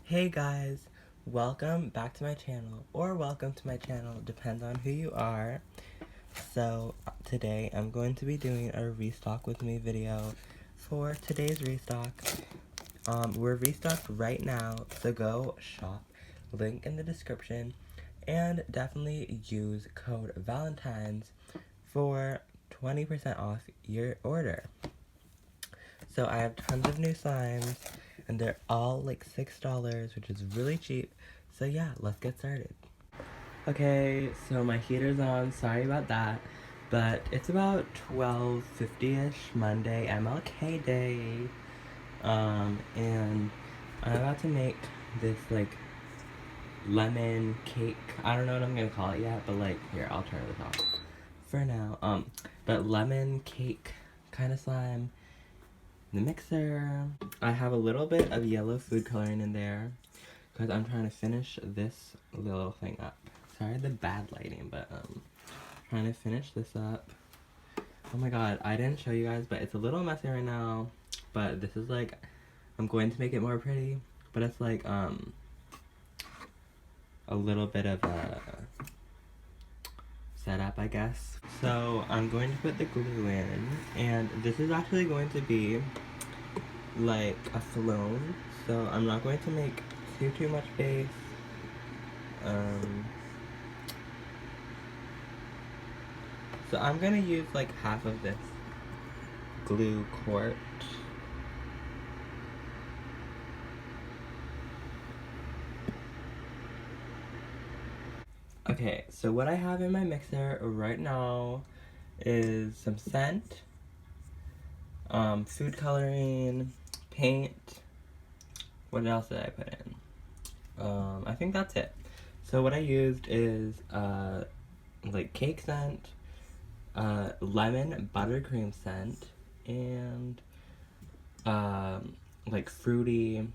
Hey guys, welcome back to my channel, or welcome to my channel, depends on who you are. So today I'm going to be doing a restock with me video for today's restock. We're restocked right now, so go shop, link in the description, and definitely use code Valentine's for 20% off your order. So I have tons of new slimes, and they're all like $6, which is really cheap. So yeah, let's get started. Okay, so my heater's on, sorry about that. But it's about 12:50ish Monday, MLK Day. And I'm about to make this like lemon cake. I don't know what I'm gonna call it yet, but like here, I'll turn this off for now. But lemon cake kind of slime. The mixer. I have a little bit of yellow food coloring in there because I'm trying to finish this little thing up. Sorry the bad lighting, but trying to finish this up. Oh my god, I didn't show you guys, but it's a little messy right now. But this is like, I'm going to make it more pretty, but it's like a little bit of a setup, I guess. So I'm going to put the glue in, and this is actually going to be like a Floam, so I'm not going to make too much base. So I'm gonna use like half of this glue quart. Okay, so what I have in my mixer right now is some scent, food coloring, paint. What else did I put in? I think that's it. So what I used is like cake scent, lemon buttercream scent, and like fruity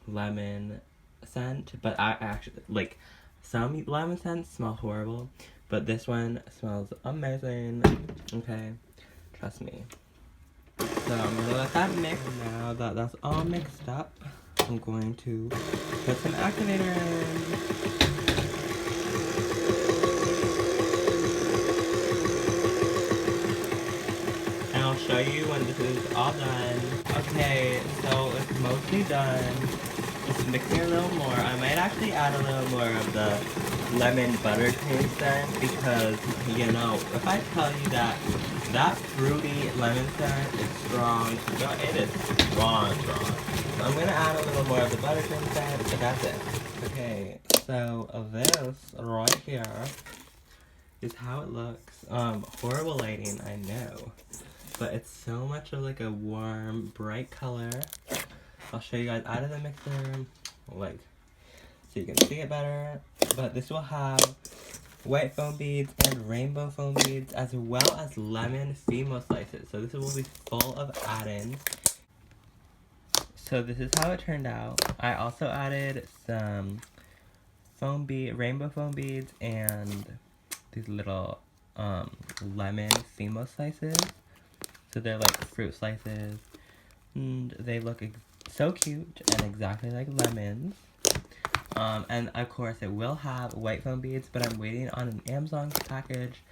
lemon scent. But I actually like, some lemon scents smell horrible, but this one smells amazing. Okay, trust me. So I'm gonna let that mix. Now that that's all mixed up, I'm going to put some activator in. And I'll show you when this is all done. Okay, so it's mostly done. Just mixing a little more. I might actually add a little more of the lemon buttercream scent because, you know, if I tell you that that fruity lemon scent is strong, it is strong. So I'm gonna add a little more of the buttercream scent, but that's it. Okay, so this right here is how it looks. Horrible lighting, I know. But it's so much of like a warm, bright color. I'll show you guys out of the mixer, like, so you can see it better. But this will have white foam beads and rainbow foam beads, as well as lemon Fimo slices. So this will be full of add-ins. So this is how it turned out. I also added some rainbow foam beads and these little lemon Fimo slices. So they're like fruit slices, and they look so cute and exactly like lemons. And of course it will have white foam beads, but I'm waiting on an Amazon package.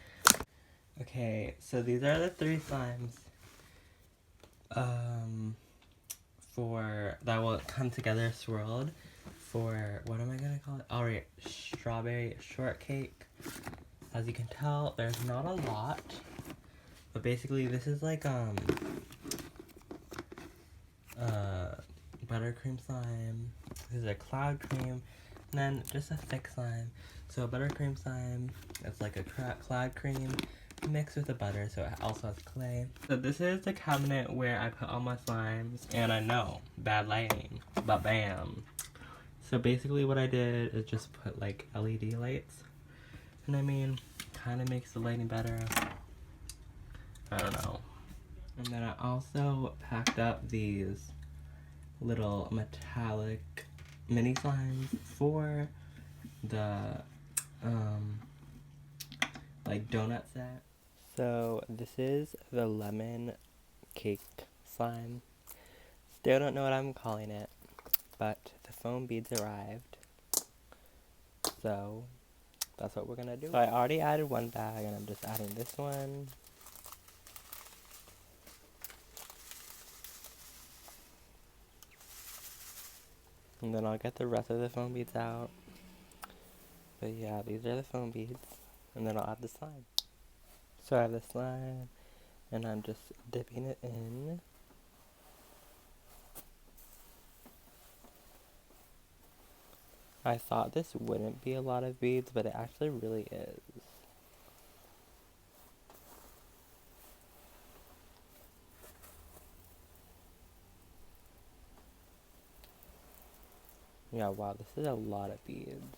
Okay, so these are the 3 slimes for that will come together swirled for, what am I gonna call it? Alright, strawberry shortcake. As you can tell, there's not a lot. But basically, this is like, buttercream slime. This is a cloud cream. And then just a thick slime. So buttercream slime, it's like a cloud cream mixed with the butter, so it also has clay. So this is the cabinet where I put all my slimes. And I know, bad lighting, but bam. So basically what I did is just put like LED lights. And I mean, kind of makes the lighting better. I don't know. And then I also packed up these little metallic mini slimes for the like donut set. So this is the lemon cake slime. Still don't know what I'm calling it, but the foam beads arrived. So that's what we're gonna do. So I already added one bag and I'm just adding this one. And then I'll get the rest of the foam beads out. But yeah, these are the foam beads. And then I'll add the slime. So I have the slime and I'm just dipping it in. I thought this wouldn't be a lot of beads, but it actually really is. Yeah, wow, this is a lot of beads.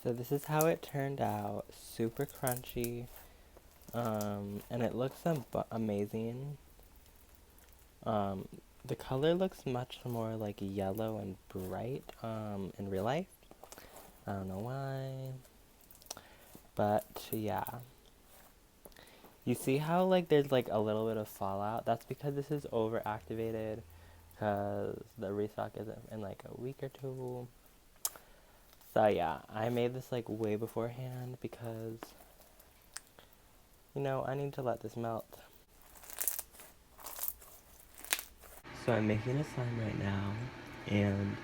So this is how it turned out. Super crunchy. And it looks amazing. The color looks much more like yellow and bright in real life. I don't know why. But yeah. You see how like there's like a little bit of fallout? That's because this is overactivated. Because the restock isn't in like a week or two. So yeah, I made this like way beforehand because, you know, I need to let this melt. So I'm making a slime right now, and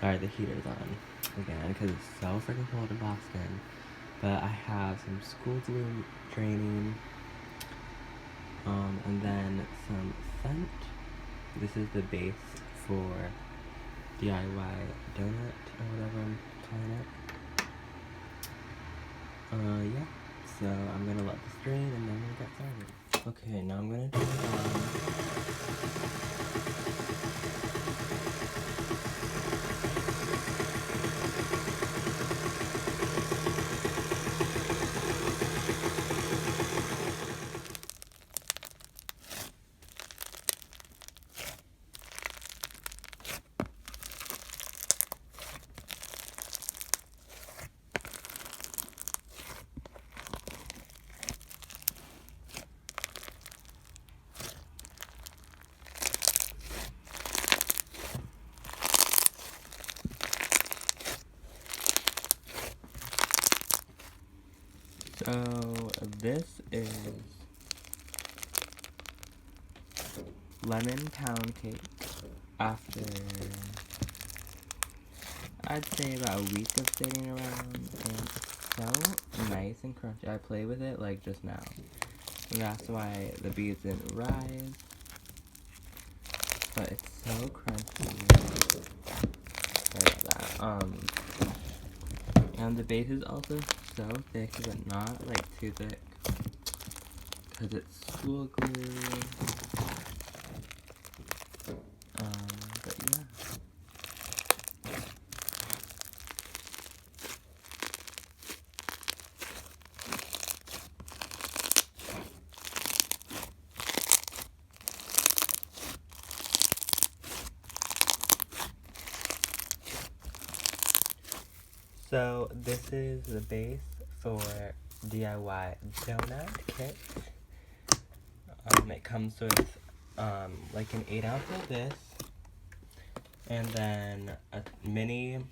sorry, the heater's on again because it's so freaking cold in Boston. But I have some school to do training, and then some scent. This is the base for DIY donut or whatever I'm calling it. Yeah. So I'm gonna let this drain and then we'll get started. Okay, now I'm gonna turn it on. So this is lemon pound cake after I'd say about a week of sitting around, and it's so nice and crunchy. I played with it like just now, and that's why the beads didn't rise, but it's so crunchy. Sorry about that. And the base is also so thick, but not like too thick, because it's school glue. But yeah. So this is the base for DIY donut kit. It comes with like an 8-ounce of this, and then a mini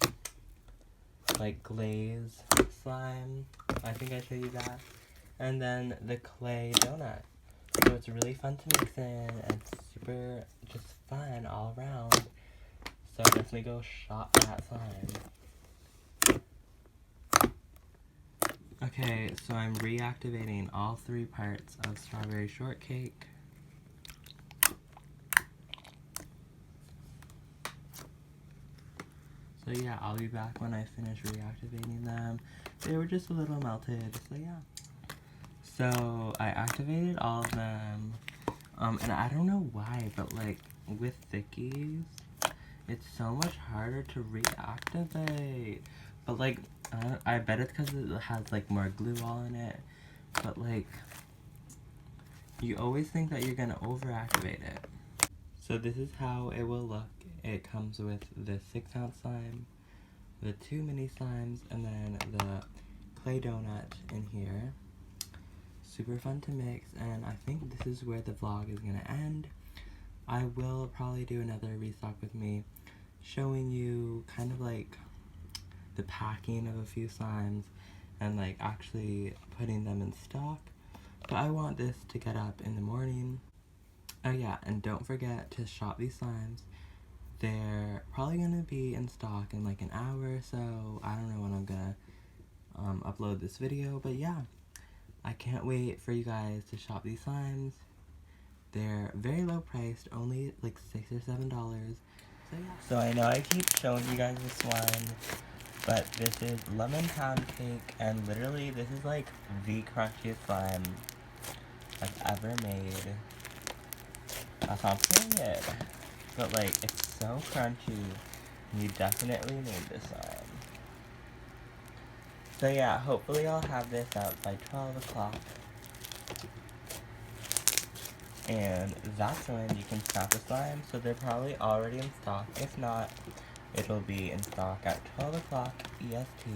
like glaze slime. I think I showed you that, and then the clay donut. So it's really fun to mix in, and super just fun all around. So definitely go shop that slime. Okay, so I'm reactivating all 3 parts of strawberry shortcake. So yeah, I'll be back when I finish reactivating them. They were just a little melted, so yeah. So I activated all of them, and I don't know why, but like with thickies, it's so much harder to reactivate. But like, I bet it's because it has like more glue all in it, but like, you always think that you're gonna overactivate it. So this is how it will look it comes with the 6-ounce slime, the 2 mini slimes, and then the clay donut in here. Super fun to mix, and I think this is where the vlog is gonna end. I will probably do another restock with me, showing you kind of like the packing of a few slimes and like actually putting them in stock. But I want this to get up in the morning. Oh yeah, and don't forget to shop these slimes. They're probably gonna be in stock in like an hour or so. I don't know when I'm gonna upload this video, but yeah, I can't wait for you guys to shop these slimes. They're very low priced, only like $6 or $7. So yeah. So I know I keep showing you guys this one, but this is lemon pound cake, and literally this is like the crunchiest slime I've ever made. That sounds pretty good, but like it's so crunchy. You definitely need this slime. So yeah, hopefully I'll have this out by 12 o'clock. And that's when you can snap the slime, so they're probably already in stock. If not, it'll be in stock at 12 o'clock EST.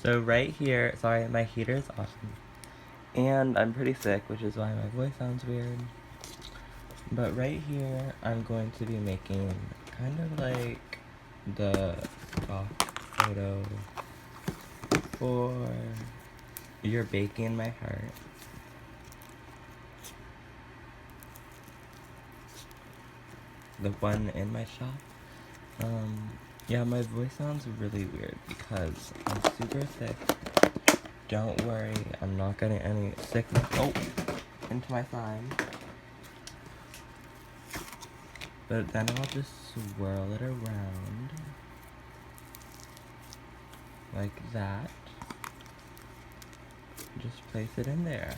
So right here, sorry, my heater is off. And I'm pretty sick, which is why my voice sounds weird. But right here, I'm going to be making kind of like the stock photo for You're Baking My Heart. The one in my shop. Yeah, my voice sounds really weird because I'm super sick. Don't worry, I'm not getting any sickness. Oh, into my slime. But then I'll just swirl it around. Like that. Just place it in there.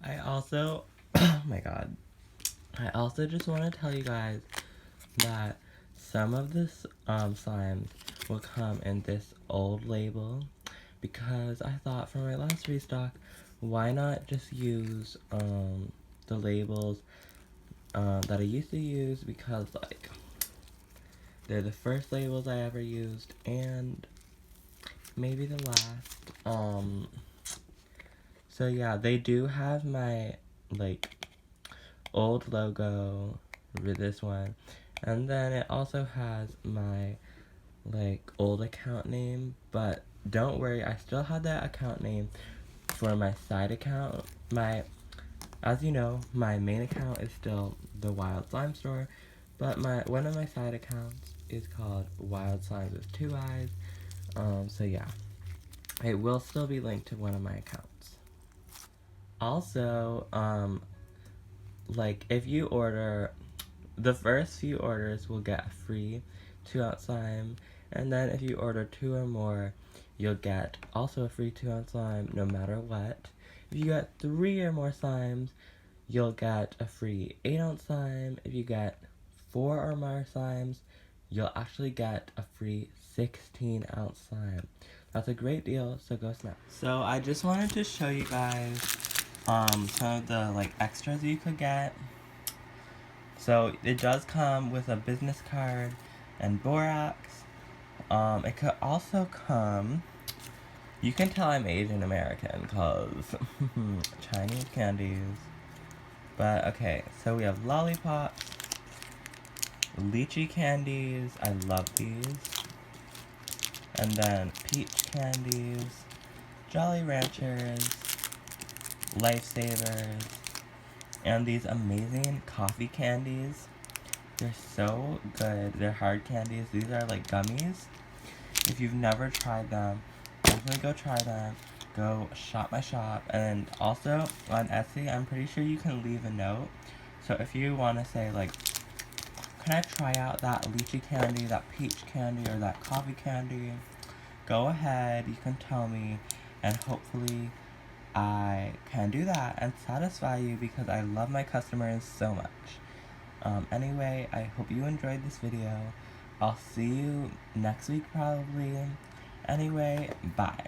I also, oh my god. I also just want to tell you guys that some of this slimes will come in this old label, because I thought for my last restock, why not just use the labels that I used to use, because like they're the first labels I ever used and maybe the last. So yeah, they do have my like old logo for this one, and then it also has my like old account name, but don't worry, I still have that account name for my side account. As you know, my main account is still the Wild Slime Store, but one of my side accounts is called Wild Slimes with 2 eyes. So yeah, it will still be linked to one of my accounts. Also, like if you order, the first few orders will get a free 2-ounce slime, and then if you order 2 or more, you'll get also a free 2-ounce slime no matter what. If you get 3 or more slimes, you'll get a free 8-ounce slime. If you get 4 or more slimes, you'll actually get a free 16-ounce slime. That's a great deal, so go snap. So I just wanted to show you guys some of the like extras you could get. So it does come with a business card and borax. It could also come, you can tell I'm Asian American because Chinese candies. But okay, so we have Lollipops, lychee candies, I love these. And then peach candies, Jolly Ranchers, Lifesavers, and these amazing coffee candies. They're so good. They're hard candies. These are like gummies. If you've never tried them, definitely go try them. Go shop my shop. And also on Icee, I'm pretty sure you can leave a note. So if you want to say like, can I try out that lychee candy, that peach candy, or that coffee candy? go ahead, you can tell me, and hopefully I can do that and satisfy you because I love my customers so much. Anyway, I hope you enjoyed this video. I'll see you next week probably. Anyway, bye.